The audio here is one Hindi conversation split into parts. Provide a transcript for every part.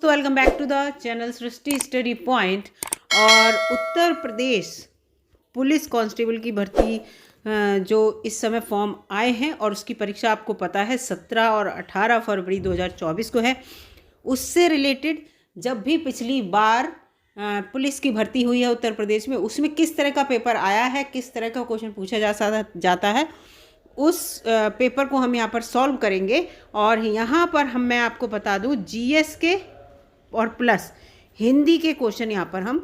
तो welcome back to the channel Srishti study point. और उत्तर प्रदेश पुलिस कांस्टेबल की भर्ती जो इस समय फॉर्म आए हैं और उसकी परीक्षा आपको पता है 17 और 18 फरवरी 2024 को है। उससे रिलेटेड जब भी पिछली बार पुलिस की भर्ती हुई है उत्तर प्रदेश में, उसमें किस तरह का पेपर आया है, किस तरह का क्वेश्चन पूछा जाता है, उस पेपर को हम यहाँ पर सॉल्व करेंगे। और यहाँ पर मैं आपको बता दूँ जीएस के और प्लस हिंदी के क्वेश्चन यहाँ पर हम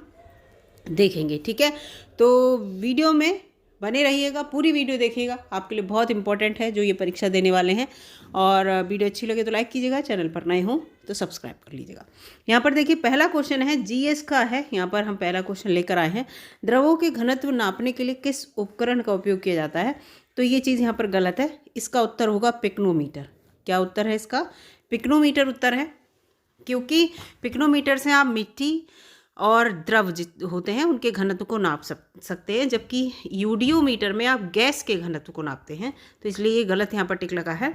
देखेंगे। ठीक है, तो वीडियो में बने रहिएगा, पूरी वीडियो देखिएगा, आपके लिए बहुत इंपॉर्टेंट है जो ये परीक्षा देने वाले हैं। और वीडियो अच्छी लगे तो लाइक कीजिएगा, चैनल पर नए हो तो सब्सक्राइब कर लीजिएगा। यहाँ पर देखिए पहला क्वेश्चन है जीएस का है। यहाँ पर हम पहला क्वेश्चन लेकर आए हैं, द्रवों के घनत्व नापने के लिए किस उपकरण का उपयोग किया जाता है। तो ये चीज़ यहाँ पर गलत है, इसका उत्तर होगा पिक्नोमीटर। क्या उत्तर है इसका? पिक्नोमीटर उत्तर है, क्योंकि पिक्नोमीटर से आप मिट्टी और द्रव होते हैं उनके घनत्व को नाप सकते हैं, जबकि यूडियोमीटर में आप गैस के घनत्व को नापते हैं। तो इसलिए ये गलत यहाँ पर टिक लगा है।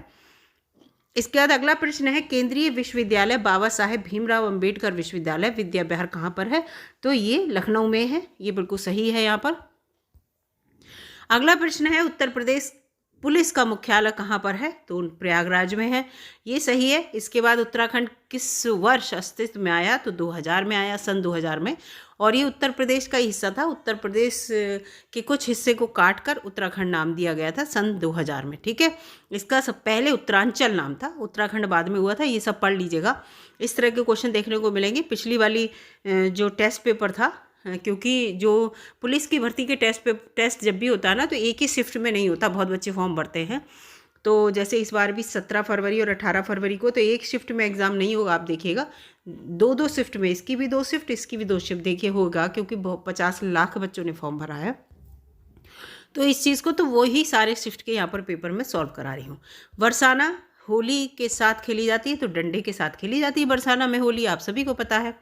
इसके बाद अगला प्रश्न है, केंद्रीय विश्वविद्यालय बाबा साहेब भीमराव अंबेडकर विश्वविद्यालय विद्या विहार कहाँ पर है। तो ये लखनऊ में है, ये बिल्कुल सही है यहाँ पर। अगला प्रश्न है, उत्तर प्रदेश पुलिस का मुख्यालय कहाँ पर है। तो प्रयागराज में है, ये सही है। इसके बाद उत्तराखंड किस वर्ष अस्तित्व में आया। तो 2000 में आया, सन 2000 में। और ये उत्तर प्रदेश का हिस्सा था, उत्तर प्रदेश के कुछ हिस्से को काट कर उत्तराखंड नाम दिया गया था सन 2000 में। ठीक है, इसका सब पहले उत्तरांचल नाम था, उत्तराखंड बाद में हुआ था। ये सब पढ़ लीजिएगा, इस तरह के क्वेश्चन देखने को मिलेंगे। पिछली वाली जो टेस्ट पेपर था, क्योंकि जो पुलिस की भर्ती के टेस्ट जब भी होता है ना, तो एक ही शिफ्ट में नहीं होता, बहुत बच्चे फॉर्म भरते हैं। तो जैसे इस बार भी 17 फरवरी और 18 फरवरी को तो एक शिफ्ट में एग्ज़ाम नहीं होगा, आप देखिएगा दो शिफ्ट में, इसकी भी 2 शिफ्ट, इसकी भी 2 शिफ्ट देखिए होगा, क्योंकि 50 लाख बच्चों ने फॉर्म भरा है। तो इस चीज़ को तो वो ही सारे शिफ्ट के यहाँ पर पेपर में सॉल्व करा रही हूँ। बरसाना होली के साथ खेली जाती है, तो डंडे के साथ खेली जाती है बरसाना में होली, आप सभी को पता है।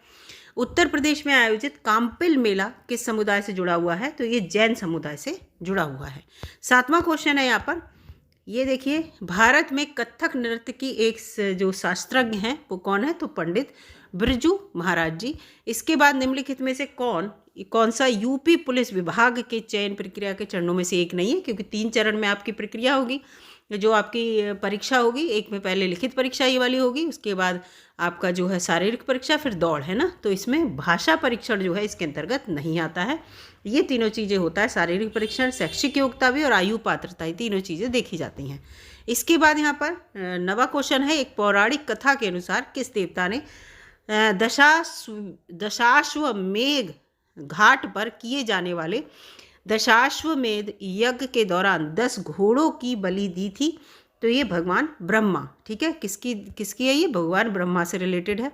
उत्तर प्रदेश में आयोजित काम्पिल मेला किस समुदाय से जुड़ा हुआ है। तो ये जैन समुदाय से जुड़ा हुआ है। 7वां क्वेश्चन है यहाँ पर, ये देखिए, भारत में कथक नृत्य की एक जो शास्त्रज्ञ हैं वो कौन है। तो पंडित बिरजू महाराज जी। इसके बाद निम्नलिखित में से कौन सा यूपी पुलिस विभाग के चयन प्रक्रिया के चरणों में से एक नहीं है, क्योंकि 3 चरण में आपकी प्रक्रिया होगी, जो आपकी परीक्षा होगी। एक में पहले लिखित परीक्षा ये वाली होगी, उसके बाद आपका जो है शारीरिक परीक्षा, फिर दौड़, है ना। तो इसमें भाषा परीक्षण जो है इसके अंतर्गत नहीं आता है। ये तीनों चीज़ें होता है, शारीरिक परीक्षण, शैक्षिक योग्यता भी और आयु पात्रता, ये तीनों चीज़ें देखी जाती हैं। इसके बाद यहाँ पर 9वां क्वेश्चन है, एक पौराणिक कथा के अनुसार किस देवता ने दशाश्वमेध घाट पर किए जाने वाले दशाश्वमेध यज्ञ के दौरान 10 घोड़ों की बलि दी थी। तो ये भगवान ब्रह्मा। ठीक है, किसकी है ये? भगवान ब्रह्मा से रिलेटेड है।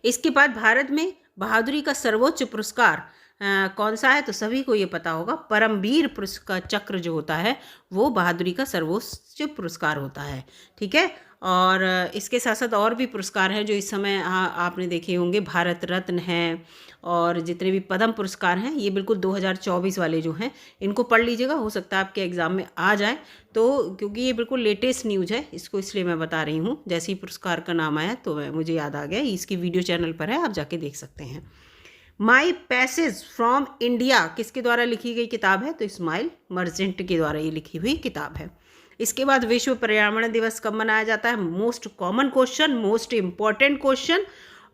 इसके बाद भारत में बहादुरी का सर्वोच्च पुरस्कार कौन सा है। तो सभी को ये पता होगा, परमवीर पुरस्कार चक्र जो होता है वो बहादुरी का सर्वोच्च पुरस्कार होता है। ठीक है, और इसके साथ साथ और भी पुरस्कार हैं जो इस समय आपने देखे होंगे, भारत रत्न है, और जितने भी पद्म पुरस्कार हैं ये बिल्कुल 2024 वाले जो हैं, इनको पढ़ लीजिएगा, हो सकता है आपके एग्ज़ाम में आ जाए। तो क्योंकि ये बिल्कुल लेटेस्ट न्यूज़ है, इसको इसलिए मैं बता रही हूँ। जैसे ही पुरस्कार का नाम आया तो मुझे याद आ गया, इसकी वीडियो चैनल पर है, आप जाके देख सकते हैं। माई पैसेज फ्रॉम इंडिया किसके द्वारा लिखी गई किताब है। तो इस्माइल मर्जेंट के द्वारा ये लिखी हुई किताब है। इसके बाद विश्व पर्यावरण दिवस कब मनाया जाता है। Most common question, most important question,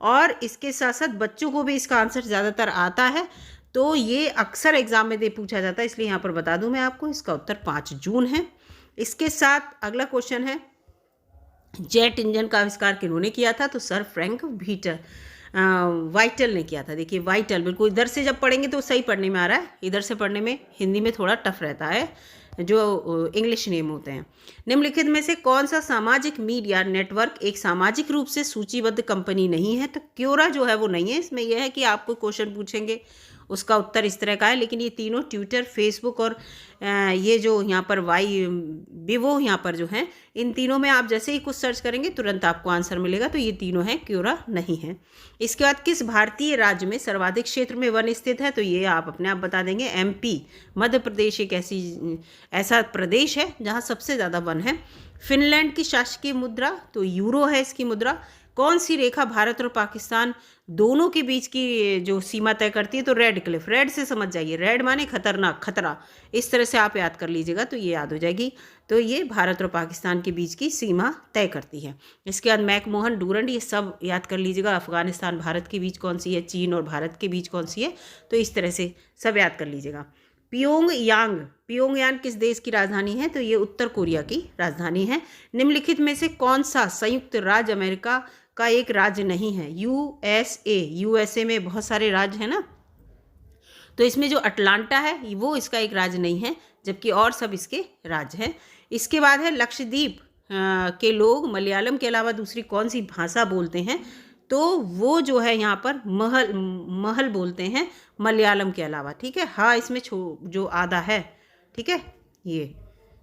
और इसके साथ साथ बच्चों को भी इसका आंसर ज़्यादातर आता है, तो ये अक्सर एग्जाम में पूछा जाता है, इसलिए यहाँ पर बता दूँ मैं आपको, इसका उत्तर 5 जून है। इसके साथ अगला क्वेश्चन है, जेट इंजन का आविष्कार किन्होंने किया था। तो सर फ्रैंक वाइटल ने किया था। देखिए वाइटल, बिल्कुल इधर से जब पढ़ेंगे तो सही पढ़ने में आ रहा है, इधर से पढ़ने में हिंदी में थोड़ा टफ रहता है, जो इंग्लिश नेम होते हैं। निम्नलिखित में से कौन सा सामाजिक मीडिया नेटवर्क एक सामाजिक रूप से सूचीबद्ध कंपनी नहीं है। तो क्योरा जो है वो नहीं है। इसमें यह है कि आपको क्वेश्चन पूछेंगे, उसका उत्तर इस तरह का है, लेकिन ये तीनों ट्विटर, फेसबुक और ये जो यहाँ पर विवो यहाँ पर जो हैं, इन तीनों में आप जैसे ही कुछ सर्च करेंगे तुरंत आपको आंसर मिलेगा। तो ये तीनों हैं, क्योरा नहीं है। इसके बाद किस भारतीय राज्य में सर्वाधिक क्षेत्र में वन स्थित है। तो ये आप अपने आप बता देंगे, एमपी, मध्य प्रदेश एक ऐसा प्रदेश है जहाँ सबसे ज़्यादा वन है। फिनलैंड की शासकीय मुद्रा, तो यूरो है इसकी मुद्रा। कौन सी रेखा भारत और पाकिस्तान दोनों के बीच की जो सीमा तय करती है? तो रेड क्लिफ, रेड से समझ जाइए, रेड माने खतरनाक, खतरा, इस तरह से आप याद कर लीजिएगा तो ये याद हो जाएगी। तो ये भारत और पाकिस्तान के बीच की सीमा तय करती है। इसके बाद मैकमोहन, डूरंड, ये सब याद कर लीजिएगा। अफगानिस्तान भारत के बीच कौन सी है, चीन और भारत के बीच कौन सी है, तो इस तरह से सब याद कर लीजिएगा। पियोंगयांग, पियोंगयांग किस देश की राजधानी है? तो ये उत्तर कोरिया की राजधानी है। निम्नलिखित में से कौन सा संयुक्त राज्य अमेरिका का एक राज्य नहीं है? यूएसए, यूएसए में बहुत सारे राज्य हैं ना, तो इसमें जो अटलांटा है वो इसका एक राज्य नहीं है, जबकि और सब इसके राज्य हैं। इसके बाद है लक्षद्वीप के लोग मलयालम के अलावा दूसरी कौन सी भाषा बोलते हैं? तो वो जो है यहाँ पर महल बोलते हैं मलयालम के अलावा, ठीक है। हाँ, इसमें जो आधा है, ठीक है, ये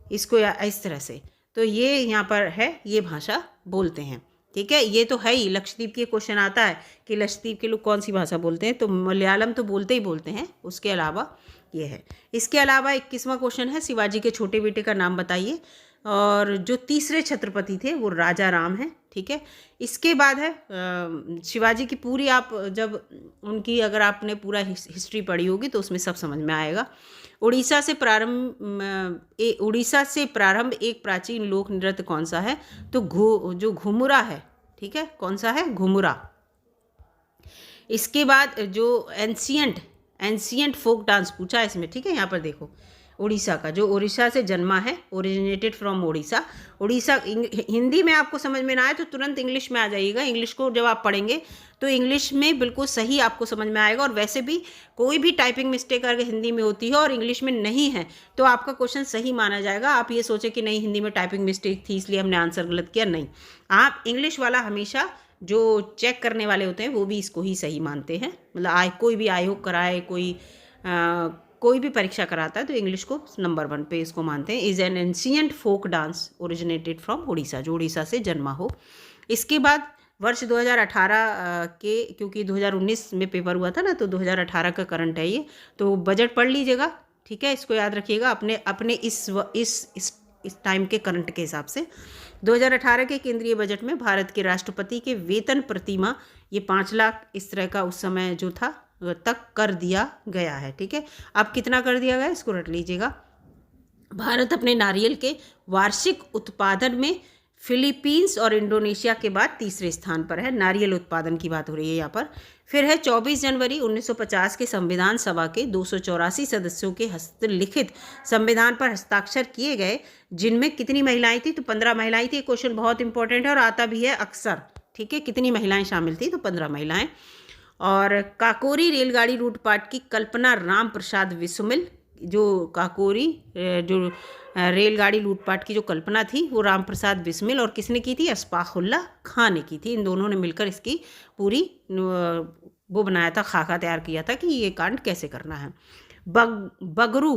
इसको इस तरह से, तो ये यहाँ पर है, ये भाषा बोलते हैं, ठीक है। ये तो है ही, लक्षद्वीप के क्वेश्चन आता है कि लक्षद्वीप के लोग कौन सी भाषा बोलते हैं, तो मलयालम तो बोलते ही बोलते हैं, उसके अलावा ये है। इसके अलावा 21वां क्वेश्चन है, शिवाजी के छोटे बेटे का नाम बताइए। और जो तीसरे छत्रपति थे वो राजा राम हैं, ठीक है। इसके बाद है शिवाजी की पूरी, आप जब उनकी अगर आपने पूरा हिस्ट्री पढ़ी होगी तो उसमें सब समझ में आएगा। उड़ीसा से प्रारंभ एक प्राचीन लोक नृत्य कौन सा है? तो जो घुमुरा है, ठीक है, कौन सा है? घुमुरा। इसके बाद जो एंशियंट फोक डांस पूछा है इसमें, ठीक है, यहाँ पर देखो, उड़ीसा का, जो उड़ीसा से जन्मा है, ओरिजिनेटेड फ्रॉम उड़ीसा। उड़ीसा हिंदी में आपको समझ में ना आए तो तुरंत इंग्लिश में आ जाइएगा। इंग्लिश को जब आप पढ़ेंगे तो इंग्लिश में बिल्कुल सही आपको समझ में आएगा। और वैसे भी कोई भी टाइपिंग मिस्टेक अगर हिंदी में होती है और इंग्लिश में नहीं है तो आपका क्वेश्चन सही माना जाएगा। आप ये सोचें कि नहीं, हिंदी में टाइपिंग मिस्टेक थी इसलिए हमने आंसर गलत किया, नहीं। आप इंग्लिश वाला हमेशा जो चेक करने वाले होते हैं वो भी इसको ही सही मानते हैं। मतलब कोई भी आयोग कराए, कोई भी परीक्षा कराता है तो इंग्लिश को नंबर 1 पे इसको मानते हैं। Is an ancient folk dance originated from Orissa, जो उड़ीसा से जन्मा हो। इसके बाद वर्ष 2018 के, क्योंकि 2019 में पेपर हुआ था ना, तो 2018 का करंट है ये, तो बजट पढ़ लीजिएगा, ठीक है। इसको याद रखिएगा अपने इस टाइम के करंट के हिसाब से। 2018 के केंद्रीय बजट में भारत के राष्ट्रपति के वेतन प्रतिमाह ये 5 लाख इस तरह का उस समय जो था तक कर दिया गया है, ठीक है। अब कितना कर दिया गया इसको रट लीजिएगा। भारत अपने नारियल के वार्षिक उत्पादन में फिलीपींस और इंडोनेशिया के बाद तीसरे स्थान पर है। नारियल उत्पादन की बात हो रही है यहाँ पर। फिर है 24 जनवरी 1950 के संविधान सभा के 284 सदस्यों के हस्तलिखित संविधान पर हस्ताक्षर किए गए, जिनमें कितनी महिलाएं थी? तो 15 महिलाएं थी। क्वेश्चन बहुत इंपॉर्टेंट है और आता भी है अक्सर, ठीक है। कितनी महिलाएं शामिल थी? तो 15 महिलाएं। और काकोरी रेलगाड़ी रूट पाट की कल्पना राम प्रसाद बिस्मिल, जो काकोरी जो रेलगाड़ी लूटपाट की जो कल्पना थी वो राम प्रसाद बिस्मिल और किसने की थी? अशफाकुल्ला खां ने की थी। इन दोनों ने मिलकर इसकी पूरी वो बनाया था, खाका तैयार किया था कि ये कांड कैसे करना है। बगरू,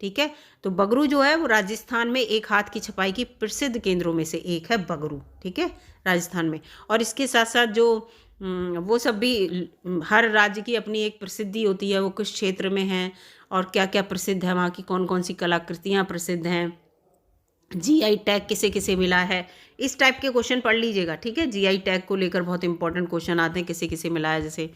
ठीक है, तो बगरू जो है वो राजस्थान में एक हाथ की छपाई की प्रसिद्ध केंद्रों में से एक है बगरू, ठीक है, राजस्थान में। और इसके साथ साथ जो वो सब भी, हर राज्य की अपनी एक प्रसिद्धि होती है, वो किस क्षेत्र में है और क्या क्या प्रसिद्ध है, वहाँ की कौन कौन सी कलाकृतियाँ प्रसिद्ध हैं, जीआई टैग किसे किसे मिला है, इस टाइप के क्वेश्चन पढ़ लीजिएगा, ठीक है। जीआई टैग को लेकर बहुत इंपॉर्टेंट क्वेश्चन आते हैं, किसे किसे मिला है, जैसे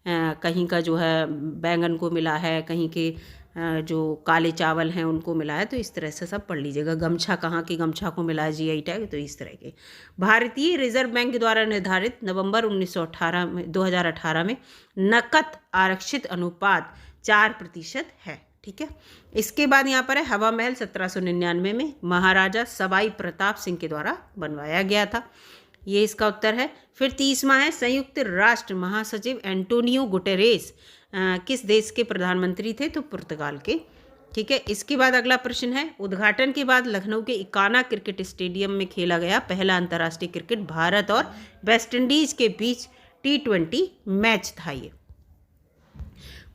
कहीं का जो है बैंगन को मिला है, कहीं के जो काले चावल हैं उनको मिला है, तो इस तरह से सब पढ़ लीजिएगा। गमछा, कहाँ की गमछा को मिला है जीआई टैग, तो इस तरह के। भारतीय रिजर्व बैंक द्वारा निर्धारित नवंबर 2018 में नकद आरक्षित अनुपात 4% है, ठीक है। इसके बाद यहाँ पर है हवा महल 1799 में महाराजा सवाई प्रताप सिंह के द्वारा बनवाया गया था, ये इसका उत्तर है। फिर 30वां है संयुक्त राष्ट्र महासचिव एंटोनियो गुटेरेस किस देश के प्रधानमंत्री थे? तो पुर्तगाल के, ठीक है। इसके बाद अगला प्रश्न है, उद्घाटन के बाद लखनऊ के इकाना क्रिकेट स्टेडियम में खेला गया पहला अंतर्राष्ट्रीय क्रिकेट भारत और वेस्टइंडीज के बीच T20 मैच था। ये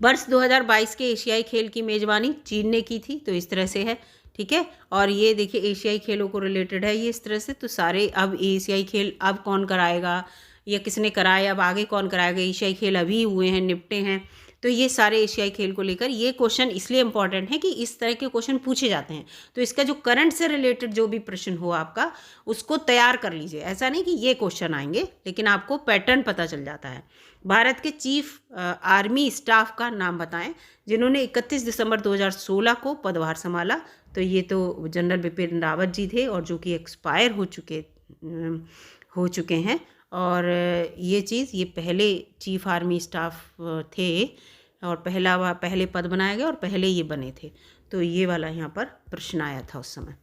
वर्ष 2022 के एशियाई खेल की मेजबानी चीन ने की थी, तो इस तरह से है, ठीक है। और ये देखिए एशियाई खेलों को रिलेटेड है ये इस तरह से। तो सारे अब एशियाई खेल अब कौन कराएगा या किसने कराया, अब आगे कौन कराएगा, एशियाई खेल अभी हुए हैं, निपटे हैं, तो ये सारे एशियाई खेल को लेकर ये क्वेश्चन इसलिए इंपॉर्टेंट है कि इस तरह के क्वेश्चन पूछे जाते हैं। तो इसका जो करंट से रिलेटेड जो भी प्रश्न हो आपका उसको तैयार कर लीजिए। ऐसा नहीं कि ये क्वेश्चन आएंगे, लेकिन आपको पैटर्न पता चल जाता है। भारत के चीफ आर्मी स्टाफ का नाम बताएं जिन्होंने 31 दिसंबर 2016 को पदभार संभाला। तो ये तो जनरल बिपिन रावत जी थे और जो कि एक्सपायर हो चुके हैं। और ये पहले चीफ आर्मी स्टाफ थे और पहले पद बनाया गया और पहले ये बने थे। तो ये वाला यहाँ पर प्रश्न आया था उस समय।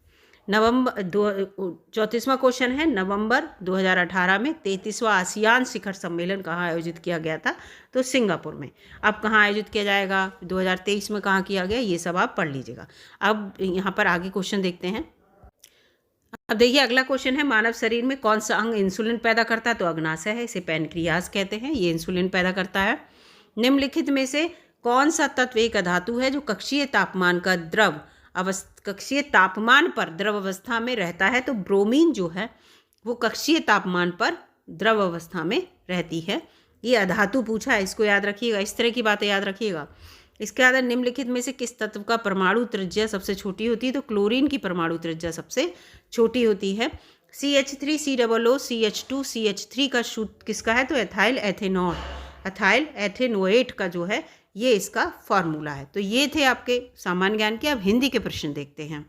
34वां क्वेश्चन है, नवंबर 2018 में 33वां आसियान शिखर सम्मेलन कहाँ आयोजित किया गया था? तो सिंगापुर में। अब कहाँ आयोजित किया जाएगा? 2023 में कहाँ किया गया? ये सब आप पढ़ लीजिएगा। अब यहाँ पर आगे क्वेश्चन देखते हैं। अब देखिए अगला क्वेश्चन है, मानव शरीर में कौन सा अंग इंसुलिन पैदा करता है? तो अग्नाशय है, इसे पैनक्रियास कहते हैं, ये इंसुलिन पैदा करता है। निम्नलिखित में से कौन सा तत्व एक धातु है जो कक्षीय तापमान पर द्रव अवस्था में रहता है? तो ब्रोमीन जो है वो कक्षीय तापमान पर द्रव अवस्था में रहती है। ये अधातु पूछा है, इसको याद रखिएगा, इस तरह की बातें याद रखिएगा। इसके बाद निम्नलिखित में से किस तत्व का परमाणु त्रिज्या सबसे छोटी होती है? तो क्लोरीन की परमाणु त्रिज्या सबसे छोटी होती है। CH3 COO CH2 CH3 का सूत्र किसका है? तो एथाइल एथेनोएट का जो है ये इसका फॉर्मूला है। तो ये थे आपके सामान्य ज्ञान के। अब हिंदी के प्रश्न देखते हैं।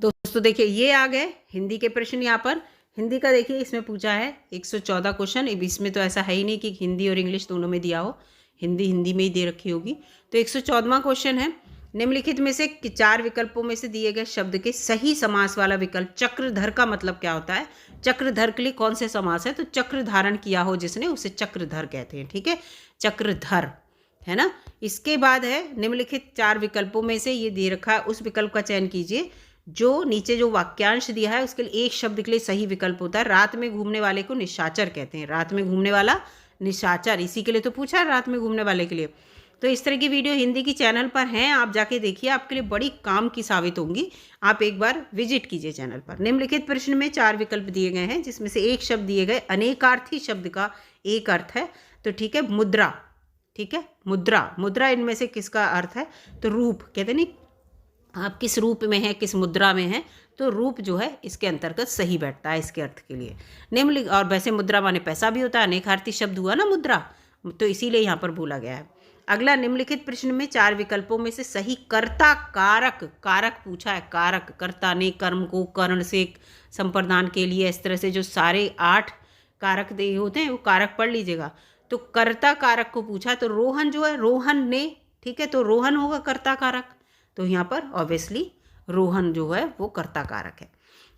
दोस्तों देखिए ये आ गए हिंदी के प्रश्न। यहाँ पर हिंदी का देखिए इसमें पूछा है 114 क्वेश्चन। इसमें तो ऐसा है ही नहीं कि हिंदी और इंग्लिश दोनों में दिया हो, हिंदी में ही दे रखी होगी। तो 114वां क्वेश्चन है, निम्नलिखित में से 4 विकल्पों में से दिए गए शब्द के सही समास वाला विकल्प चक्रधर का मतलब क्या होता है? चक्रधर के लिए कौन से समास है? तो चक्र धारण किया हो जिसने उसे चक्रधर कहते हैं। ठीक है, चक्रधर है ना। इसके बाद है निम्नलिखित 4 विकल्पों में से ये दे रखा है उस विकल्प का चयन कीजिए जो नीचे जो वाक्यांश दिया है उसके लिए एक शब्द के लिए सही विकल्प होता है। रात में घूमने वाले को निशाचर कहते हैं। रात में घूमने वाला निशाचर, इसी के लिए तो पूछा है, रात में घूमने वाले के लिए। तो इस तरह की वीडियो हिंदी की चैनल पर हैं, आप जाके देखिए, आपके लिए बड़ी काम की साबित होंगी। आप एक बार विजिट कीजिए चैनल पर। निम्नलिखित प्रश्न में 4 विकल्प दिए गए हैं जिसमें से एक शब्द दिए गए अनेकार्थी शब्द का एक अर्थ है। तो ठीक है, मुद्रा। ठीक है, मुद्रा इनमें से किसका अर्थ है? तो रूप कहते नहीं, आप किस रूप में हैं, किस मुद्रा में हैं, तो रूप जो है इसके अंतर्गत सही बैठता है इसके अर्थ के लिए। निम्नलिखित, और वैसे मुद्रा माने पैसा भी होता है, अनेकार्थी शब्द हुआ ना मुद्रा, तो इसीलिए यहाँ पर भूला गया है। अगला, निम्नलिखित प्रश्न में 4 विकल्पों में से सही कर्ता कारक पूछा है। कारक, कर्ता ने कर्म को कर्ण से संप्रदान के लिए, इस तरह से जो सारे 8 कारक दे होते हैं वो कारक पढ़ लीजिएगा। तो कर्ता कारक को पूछा, तो रोहन जो है, रोहन ने, ठीक है, तो रोहन होगा कर्ता कारक। तो यहाँ पर ऑब्वियसली रोहन जो है वो कर्ता कारक है।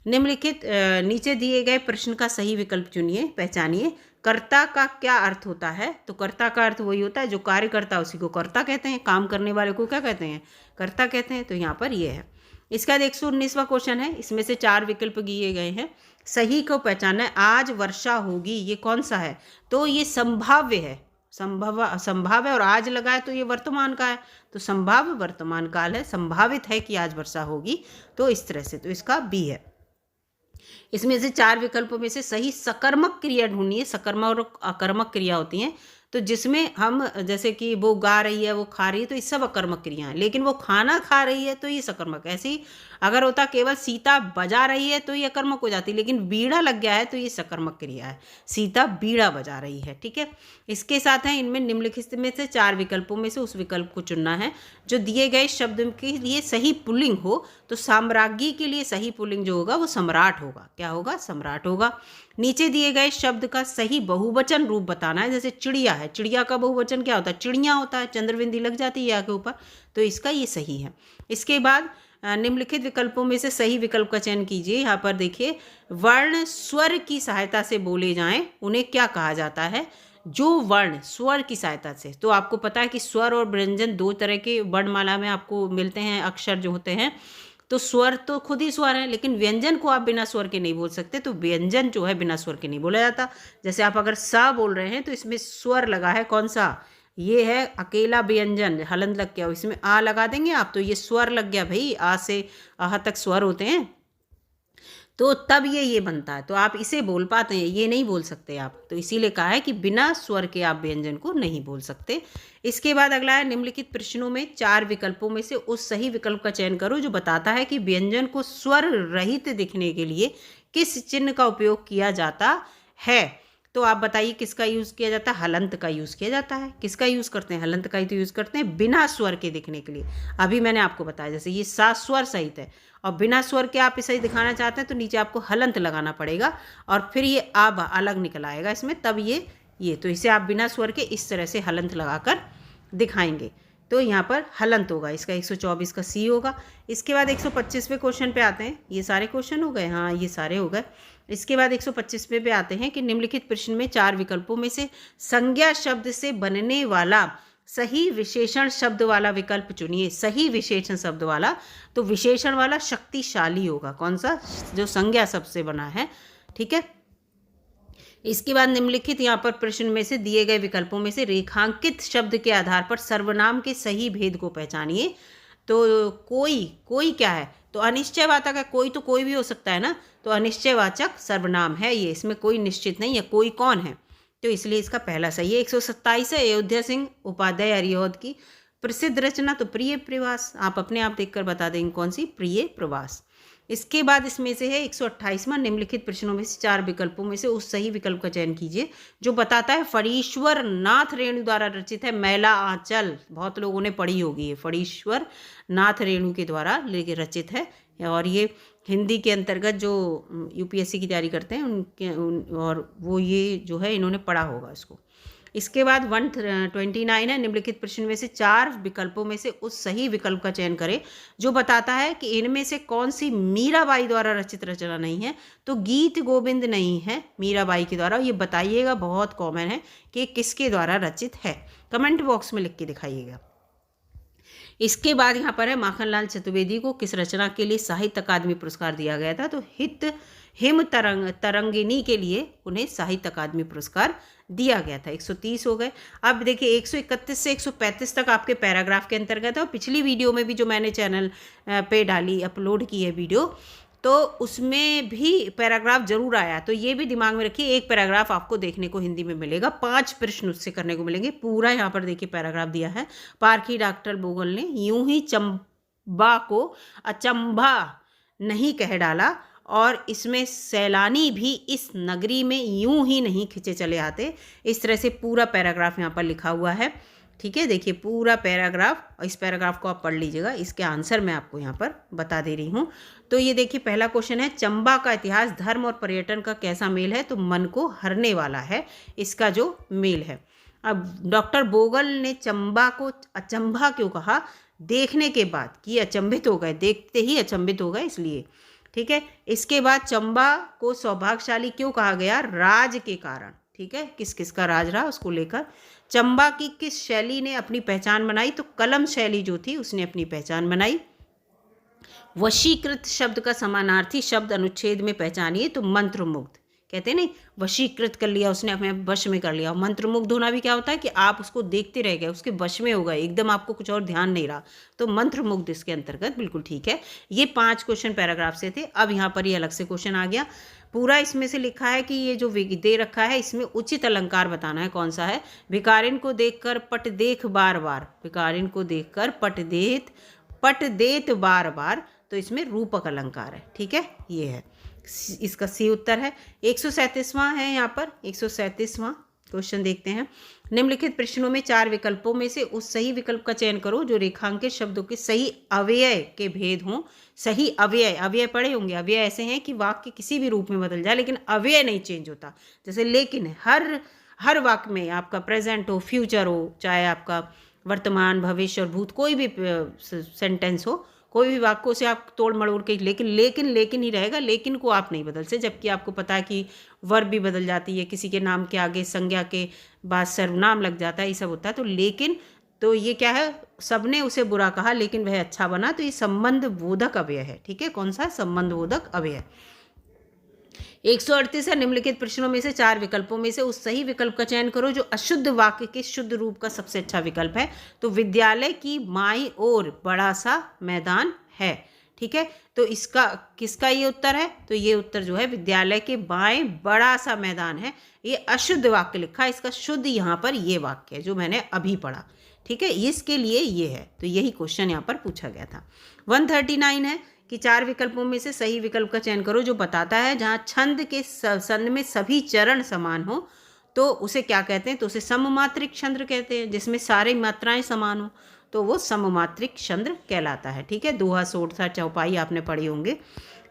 निम्नलिखित नीचे दिए गए प्रश्न का सही विकल्प चुनिए, पहचानिए। कर्ता का क्या अर्थ होता है? तो कर्ता का अर्थ वही होता है जो कार्य करता है उसी को कर्ता कहते हैं। काम करने वाले को क्या कहते हैं? कर्ता कहते हैं। तो यहाँ पर ये है। इसके बाद 119वां क्वेश्चन है, इसमें से 4 विकल्प दिए गए हैं, सही को पहचानना है। आज वर्षा होगी, ये कौन सा है? तो ये संभाव्य है, संभाव है, और आज लगा है तो ये वर्तमान का है, तो संभाव्य वर्तमान काल है, संभावित है कि आज वर्षा होगी। तो इस तरह से, तो इसका बी है। इसमें से 4 विकल्पों में से सही सकर्मक क्रिया ढूंढनी है। सकर्मक और अकर्मक क्रिया होती हैं, तो जिसमें हम, जैसे कि वो गा रही है, वो खा रही है, तो ये सब अकर्मक क्रिया हैं। लेकिन वो खाना खा रही है तो ये सकर्मक। ऐसे ही अगर होता केवल सीता बजा रही है तो ये अकर्मक हो जाती, लेकिन बीड़ा लग गया है तो ये सकर्मक क्रिया है। सीता बीड़ा बजा रही है। ठीक है, इसके साथ है इनमें निम्नलिखित में से 4 विकल्पों में से उस विकल्प को चुनना है जो दिए गए शब्द के लिए सही पुल्लिंग हो। तो साम्राज्ञी के लिए सही पुल्लिंग जो होगा वो सम्राट होगा। क्या होगा? सम्राट होगा। नीचे दिए गए शब्द का सही बहुवचन रूप बताना है। जैसे चिड़िया है, चिड़िया का बहुवचन क्या होता है? चिड़िया होता है, चंद्रबिंदी लग जाती है या के ऊपर, तो इसका ये सही है। इसके बाद निम्नलिखित विकल्पों में से सही विकल्प का चयन कीजिए। यहाँ पर देखिए, वर्ण स्वर की सहायता से बोले जाएं, उन्हें क्या कहा जाता है? जो वर्ण स्वर की सहायता से, तो आपको पता है कि स्वर और व्यंजन 2 तरह के वर्णमाला में आपको मिलते हैं, अक्षर जो होते हैं। तो स्वर तो खुद ही स्वर है, लेकिन व्यंजन को आप बिना स्वर के नहीं बोल सकते। तो व्यंजन जो है बिना स्वर के नहीं बोला जाता। जैसे आप अगर सा बोल रहे हैं तो इसमें स्वर लगा है, कौन सा? ये है अकेला व्यंजन, हलंत लग गया, इसमें आ लगा देंगे आप, तो ये स्वर लग गया भाई, आ से आह तक स्वर होते हैं। तो तब ये बनता है, तो आप इसे बोल पाते हैं, ये नहीं बोल सकते आप। तो इसीलिए कहा है कि बिना स्वर के आप व्यंजन को नहीं बोल सकते। इसके बाद अगला है, निम्नलिखित प्रश्नों में 4 विकल्पों में से उस सही विकल्प का चयन करो जो बताता है कि व्यंजन को स्वर रहित दिखने के लिए किस चिन्ह का उपयोग किया जाता है। तो आप बताइए किसका यूज़ किया जाता है? हलंत का यूज़ किया जाता है। किसका यूज़ करते हैं? हलंत का ही तो यूज़ करते हैं, बिना स्वर के दिखने के लिए। अभी मैंने आपको बताया, जैसे ये सा स्वर सहित है और बिना स्वर के आप इसे दिखाना चाहते हैं तो नीचे आपको हलंत लगाना पड़ेगा और फिर ये अब अलग निकल आएगा इसमें, तब ये तो इसे आप बिना स्वर के इस तरह से हलंत लगाकर दिखाएंगे। तो यहाँ पर हलंत होगा, इसका 124 का सी होगा। इसके बाद 125वें क्वेश्चन पे आते हैं। ये सारे क्वेश्चन हो गए, हाँ ये सारे हो गए। इसके बाद 125वें पे आते हैं कि निम्नलिखित प्रश्न में 4 विकल्पों में से संज्ञा शब्द से बनने वाला सही विशेषण शब्द वाला विकल्प चुनिए। सही विशेषण शब्द वाला, तो विशेषण वाला शक्तिशाली होगा। कौन सा? जो संज्ञा शब्द से बना है, ठीक है। इसके बाद निम्नलिखित यहाँ पर प्रश्न में से दिए गए विकल्पों में से रेखांकित शब्द के आधार पर सर्वनाम के सही भेद को पहचानिए। तो कोई क्या है? तो अनिश्चयवाचक है, कोई तो कोई भी हो सकता है ना, तो अनिश्चयवाचक सर्वनाम है ये, इसमें कोई निश्चित नहीं है। कोई कौन है? तो इसलिए इसका पहला सही है। 127 है, अयोध्या सिंह उपाध्याय हरिऔध की प्रसिद्ध रचना, तो प्रिय प्रवास। आप अपने आप देखकर बता देंगे कौन सी, प्रिय प्रवास। इसके बाद इसमें से है 128वां, निम्नलिखित प्रश्नों में से 4 विकल्पों में से उस सही विकल्प का चयन कीजिए जो बताता है फणीश्वर नाथ रेणु द्वारा रचित है मैला आंचल। बहुत लोगों ने पढ़ी होगी ये, फणीश्वर नाथ रेणु के द्वारा रचित है और ये हिंदी के अंतर्गत जो यूपीएससी की तैयारी करते हैं और वो ये जो है इन्होंने पढ़ा होगा इसको। इसके बाद 129 है, निम्नलिखित प्रश्न में से 4 विकल्पों में से उस सही विकल्प का चयन करें जो बताता है कि इनमें से कौन सी मीराबाई द्वारा रचित रचना नहीं है। तो गीत गोविंद नहीं है मीराबाई के द्वारा, ये बताइएगा, बहुत कॉमन है कि किसके द्वारा रचित है, कमेंट बॉक्स में लिख के दिखाइएगा। इसके बाद यहाँ पर है माखनलाल चतुर्वेदी को किस रचना के लिए साहित्य अकादमी पुरस्कार दिया गया था। तो हिम तरंगिनी के लिए उन्हें साहित्य अकादमी पुरस्कार दिया गया था। 130 हो गए। अब देखिए 131 से 135 तक आपके पैराग्राफ के अंतर्गत है और पिछली वीडियो में भी जो मैंने चैनल पे डाली, अपलोड की है वीडियो, तो उसमें भी पैराग्राफ जरूर आया। तो ये भी दिमाग में रखिए, एक पैराग्राफ आपको देखने को हिंदी में मिलेगा, 5 प्रश्न उससे करने को मिलेंगे। पूरा यहाँ पर देखिए पैराग्राफ दिया है। पारखी डॉक्टर बोगल ने यूं ही चंबा को अचंभा नहीं कह डाला और इसमें सैलानी भी इस नगरी में यूं ही नहीं खिंचे चले आते। इस तरह से पूरा पैराग्राफ यहाँ पर लिखा हुआ है, ठीक है। देखिए पूरा पैराग्राफ, और इस पैराग्राफ को आप पढ़ लीजिएगा। इसके आंसर मैं आपको यहाँ पर बता दे रही हूँ। तो ये देखिए पहला क्वेश्चन है, चंबा का इतिहास धर्म और पर्यटन का कैसा मेल है। तो मन को हरने वाला है इसका जो मेल है। अब डॉक्टर बोगल ने चंबा को अचंभा क्यों कहा? देखने के बाद कि अचंभित हो गए, देखते ही अचंभित हो गए इसलिए, ठीक है। इसके बाद चंबा को सौभाग्यशाली क्यों कहा गया? राज के कारण, ठीक है। किस किस का राज रहा उसको लेकर। चंबा की किस शैली ने अपनी पहचान बनाई? तो कलम शैली जो थी उसने अपनी पहचान बनाई। वशीकृत शब्द का समानार्थी शब्द अनुच्छेद में पहचानिए। तो मंत्रमुग्ध, कहते हैं नहीं, वशीकृत कर लिया उसने, अपने वश में कर लिया। मंत्रमुग्ध होना भी क्या होता है कि आप उसको देखते रह गए, उसके वश में हो गए, एकदम आपको कुछ और ध्यान नहीं रहा। तो मंत्रमुग्ध इसके अंतर्गत बिल्कुल ठीक है। ये 5 क्वेश्चन पैराग्राफ से थे। अब यहाँ पर ये अलग से क्वेश्चन आ गया। पूरा इसमें से लिखा है कि ये जो दे रखा है इसमें उचित अलंकार बताना है। कौन सा है? भिकारिन को देखकर पट देख बार बार, भिकारिन को देखकर पट देत बार बार, तो इसमें रूपक अलंकार है, ठीक है। ये है इसका सी उत्तर है। 137वां है यहाँ पर, 137वां क्वेश्चन देखते हैं। निम्नलिखित प्रश्नों में 4 विकल्पों में से उस सही विकल्प का चयन करो जो रेखांकित शब्दों के सही अव्यय के भेद हों। सही अव्यय, अव्यय पढ़े होंगे। अव्यय ऐसे हैं कि वाक्य किसी भी रूप में बदल जाए लेकिन अव्यय नहीं चेंज होता। जैसे लेकिन है, हर वाक्य में आपका प्रेजेंट हो, फ्यूचर हो, चाहे आपका वर्तमान, भविष्य और भूत, कोई भी सेंटेंस हो, कोई भी वाक्यों से आप तोड़ मड़ोड़ के लेकिन ही रहेगा। लेकिन को आप नहीं बदल सकते, जबकि आपको पता है कि वर्ब भी बदल जाती है, किसी के नाम के आगे संज्ञा के बाद सर्वनाम लग जाता है, ये सब होता है। तो लेकिन, तो ये क्या है? सबने उसे बुरा कहा लेकिन वह अच्छा बना, तो ये संबंध बोधक अव्यय है, ठीक है। कौन सा? संबंध बोधक अव्यय। 138 है, निम्नलिखित प्रश्नों में से 4 विकल्पों में से उस सही विकल्प का चयन करो जो अशुद्ध वाक्य के शुद्ध रूप का सबसे अच्छा विकल्प है। तो विद्यालय की माई ओर बड़ा सा मैदान है, ठीक है, तो इसका किसका ये उत्तर है? तो ये उत्तर जो है विद्यालय के बाएं बड़ा सा मैदान है। ये अशुद्ध वाक्य लिखा है, इसका शुद्ध यहाँ पर ये वाक्य है जो मैंने अभी पढ़ा। ठीक है, इसके लिए ये है, तो यही क्वेश्चन यहाँ पर पूछा गया था। 139 है कि 4 विकल्पों में से सही विकल्प का चयन करो जो बताता है जहाँ छंद में सभी चरण समान हो तो उसे क्या कहते हैं? तो उसे सममात्रिक छंद कहते हैं, जिसमें सारी मात्राएं समान हो तो वो सममात्रिक छंद कहलाता है। ठीक है, दोहा, सोरठा, चौपाई आपने पढ़े होंगे।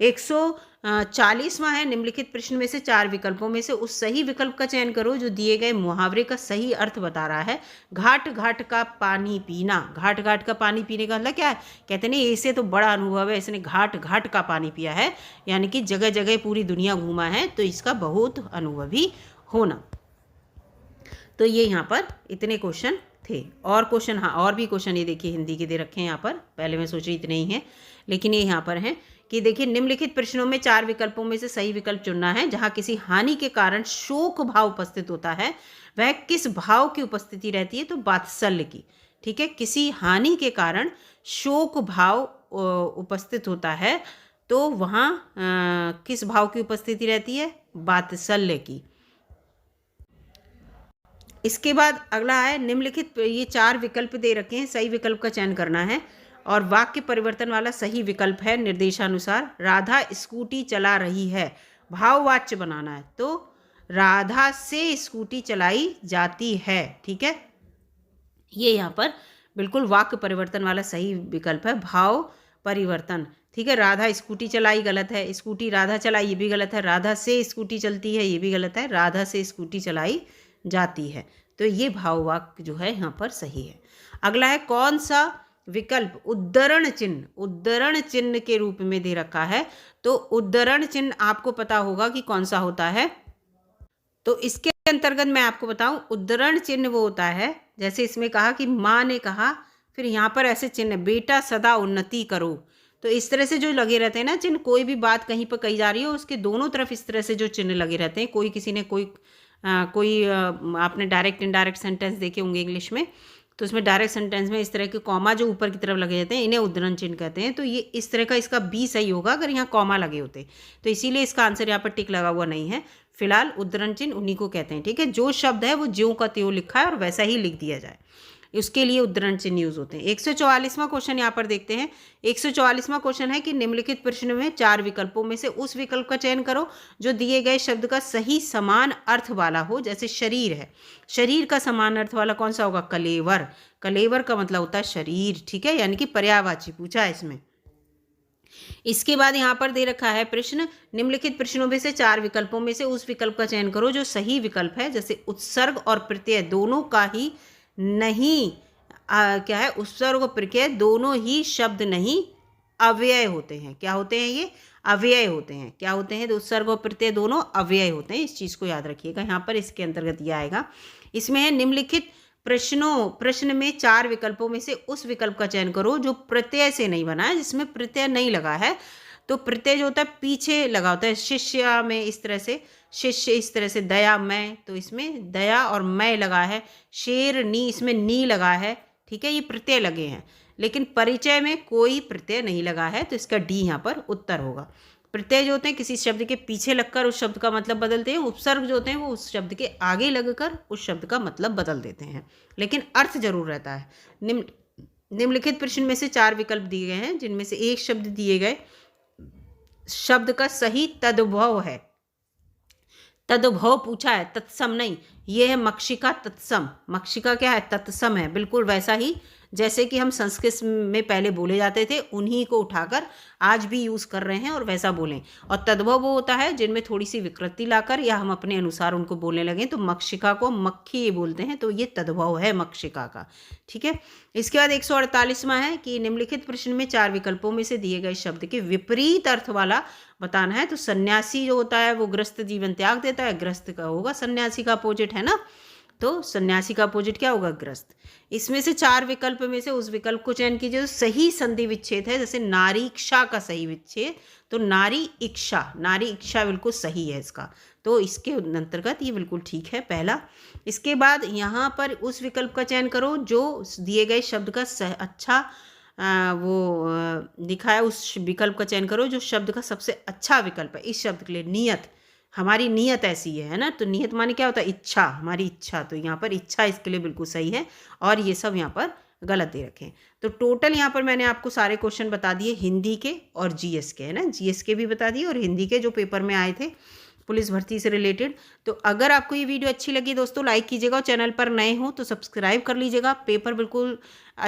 140वां है, निम्नलिखित प्रश्न में से 4 विकल्पों में से उस सही विकल्प का चयन करो जो दिए गए मुहावरे का सही अर्थ बता रहा है। घाट घाट का पानी पीना, घाट घाट का पानी पीने का मतलब क्या है? कहते नहीं इसे तो बड़ा अनुभव है, इसने घाट घाट का पानी पिया है, यानी कि जगह जगह पूरी दुनिया घूमा है, तो इसका बहुत अनुभवी होना। तो ये यहाँ पर इतने क्वेश्चन थे। और क्वेश्चन, हाँ और भी क्वेश्चन ये देखिए हिंदी के दे रखे हैं यहाँ पर, पहले मैं सोच रही इतने ही हैं, लेकिन ये यहाँ पर हैं कि देखिए निम्नलिखित प्रश्नों में 4 विकल्पों में से सही विकल्प चुनना है। जहाँ किसी हानि के कारण शोक भाव उपस्थित होता है वह किस भाव की उपस्थिति रहती है? तो वात्सल्य की। ठीक है, किसी हानि के कारण शोक भाव उपस्थित होता है तो वहाँ किस भाव की उपस्थिति रहती है? वात्सल्य की। इसके बाद अगला है निम्नलिखित, ये 4 विकल्प दे रखे हैं, सही विकल्प का चयन करना है और वाक्य परिवर्तन वाला सही विकल्प है निर्देशानुसार। राधा स्कूटी चला रही है, भाववाच्य बनाना है, तो राधा से स्कूटी चलाई जाती है। ठीक है, ये यहाँ पर बिल्कुल वाक्य परिवर्तन वाला सही विकल्प है, भाव परिवर्तन। ठीक है, राधा स्कूटी चलाई गलत है, स्कूटी राधा चलाई ये भी गलत है, राधा से स्कूटी चलती है ये भी गलत है, राधा से स्कूटी चलाई जाती है, तो ये भाववाक्य जो है यहाँ पर सही है। अगला है कौन सा विकल्प उद्धरण चिन्ह के रूप में दे रखा है? तो उद्धरण चिन्ह आपको पता होगा कि कौन सा होता है। तो इसके अंतर्गत मैं आपको बताऊं, उद्धरण चिन्ह वो होता है जैसे इसमें कहा कि माँ ने कहा, फिर यहाँ पर ऐसे चिन्ह, बेटा सदा उन्नति करो, तो इस तरह से जो लगे रहते हैं ना चिन्ह, कोई भी बात कहीं पर कही जा रही हो उसके दोनों तरफ इस तरह से जो चिन्ह लगे रहते हैं। कोई किसी ने कोई आपने डायरेक्ट इनडायरेक्ट सेंटेंस देखे होंगे इंग्लिश में, तो उसमें डायरेक्ट सेंटेंस में इस तरह के कॉमा जो ऊपर की तरफ लगे रहते हैं इन्हें उद्धरण चिन्ह कहते हैं। तो ये इस तरह का, इसका बी सही होगा अगर यहाँ कॉमा लगे होते, तो इसीलिए इसका आंसर यहाँ पर टिक लगा हुआ नहीं है। फिलहाल उद्धरण चिन्ह उन्हीं को कहते हैं। ठीक है, जो शब्द है वो ज्यों का त्यों लिखा है और वैसा ही लिख दिया जाए, उसके लिए उद्धरण चिन्ह यूज होते हैं। 144वां क्वेश्चन यहाँ पर देखते हैं। 144वां क्वेश्चन है कि निम्नलिखित प्रश्न में 4 विकल्पों में से उस विकल्प का चयन करो जो दिए गए शब्द का सही समान अर्थ वाला हो। जैसे शरीर है, शरीर का समान अर्थ वाला कौन सा होगा? कलेवर। कलेवर का मतलब होता है शरीर। ठीक है, यानी कि पर्यायवाची पूछा है इसमें। इसके बाद यहाँ पर दे रखा है प्रश्न, निम्नलिखित प्रश्नों में से 4 विकल्पों में से उस विकल्प का चयन करो जो सही विकल्प है। जैसे उत्सर्ग और प्रत्यय दोनों का ही नहीं, क्या है? उपसर्ग और प्रत्यय दोनों ही शब्द नहीं अव्यय होते हैं। क्या होते हैं? ये अव्यय होते हैं। क्या होते हैं? तो उत्सर्ग और प्रत्यय दोनों अव्यय होते हैं, इस चीज़ को याद रखिएगा। यहाँ पर इसके अंतर्गत ये आएगा। इसमें है निम्नलिखित प्रश्न में 4 विकल्पों में से उस विकल्प का चयन करो जो प्रत्यय से नहीं बना है, जिसमें प्रत्यय नहीं लगा है। तो प्रत्यय जो होता है पीछे लगा होता है। शिष्य में इस तरह से, शिष्य इस तरह से, दया मैं, तो इसमें दया और मैं लगा है। शेरनी, इसमें नी लगा है। ठीक है, ये प्रत्यय लगे हैं, लेकिन परिचय में कोई प्रत्यय नहीं लगा है, तो इसका डी यहाँ पर उत्तर होगा। प्रत्यय जो होते हैं किसी शब्द के पीछे लगकर उस शब्द का मतलब बदलते हैं। उपसर्ग जो होते हैं वो उस शब्द के आगे लगकर उस शब्द का मतलब बदल देते हैं, लेकिन अर्थ जरूर रहता है। निम्नलिखित प्रश्न में से 4 विकल्प दिए गए हैं जिनमें से एक शब्द दिए गए शब्द का सही तद्भव है। तद्भव पूछा है, तत्सम नहीं। ये है मक्षिका तत्सम। मक्षिका क्या है? तत्सम है, बिल्कुल वैसा ही जैसे कि हम संस्कृत में पहले बोले जाते थे, उन्हीं को उठाकर आज भी यूज़ कर रहे हैं और वैसा बोलें। और तद्भव वो होता है जिनमें थोड़ी सी विकृति लाकर या हम अपने अनुसार उनको बोलने लगें, तो मक्षिका को मक्खी बोलते हैं, तो ये तद्भव है मक्षिका का। ठीक है, इसके बाद 148वां है कि निम्नलिखित प्रश्न में 4 विकल्पों में से दिए गए शब्द के विपरीत अर्थ वाला बताना है। तो सन्यासी जो होता है वो ग्रस्त जीवन त्याग देता है, ग्रस्त का होगा सन्यासी का अपोजिट, है ना। तो सन्यासी का अपोजिट क्या होगा? ग्रस्त। इसमें से 4 विकल्प में से उस विकल्प को चयन कीजिए जो सही संधि विच्छेद है। जैसे नारी इच्छा का सही विच्छेद, तो नारी इच्छा, नारी इच्छा बिल्कुल सही है इसका, तो इसके अंतर्गत ये बिल्कुल ठीक है पहला। इसके बाद यहाँ पर उस विकल्प का चयन करो जो दिए गए शब्द का अच्छा दिखा है उस विकल्प का चयन करो जो शब्द का सबसे अच्छा विकल्प है इस शब्द के लिए। नियत, हमारी नियत ऐसी है ना, तो नियत माने क्या होता है? इच्छा, हमारी इच्छा। तो यहाँ पर इच्छा इसके लिए बिल्कुल सही है और ये सब यहाँ पर गलत दे रखे हैं। तो टोटल यहाँ पर मैंने आपको सारे क्वेश्चन बता दिए हिंदी के और जीएस के, है ना, जीएस के भी बता दिए और हिंदी के जो पेपर में आए थे पुलिस भर्ती से रिलेटेड। तो अगर आपको ये वीडियो अच्छी लगी दोस्तों, लाइक कीजिएगा और चैनल पर नए हो तो सब्सक्राइब कर लीजिएगा। पेपर बिल्कुल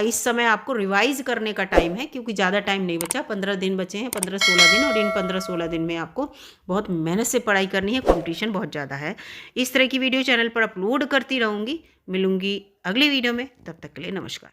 इस समय आपको रिवाइज करने का टाइम है क्योंकि ज़्यादा टाइम नहीं बचा, 15 दिन बचे हैं, 15-16 दिन, और इन 15-16 दिन में आपको बहुत मेहनत से पढ़ाई करनी है, कॉम्पिटिशन बहुत ज़्यादा है। इस तरह की वीडियो चैनल पर अपलोड करती रहूँगी। मिलूँगी अगली वीडियो में, तब तक के लिए नमस्कार।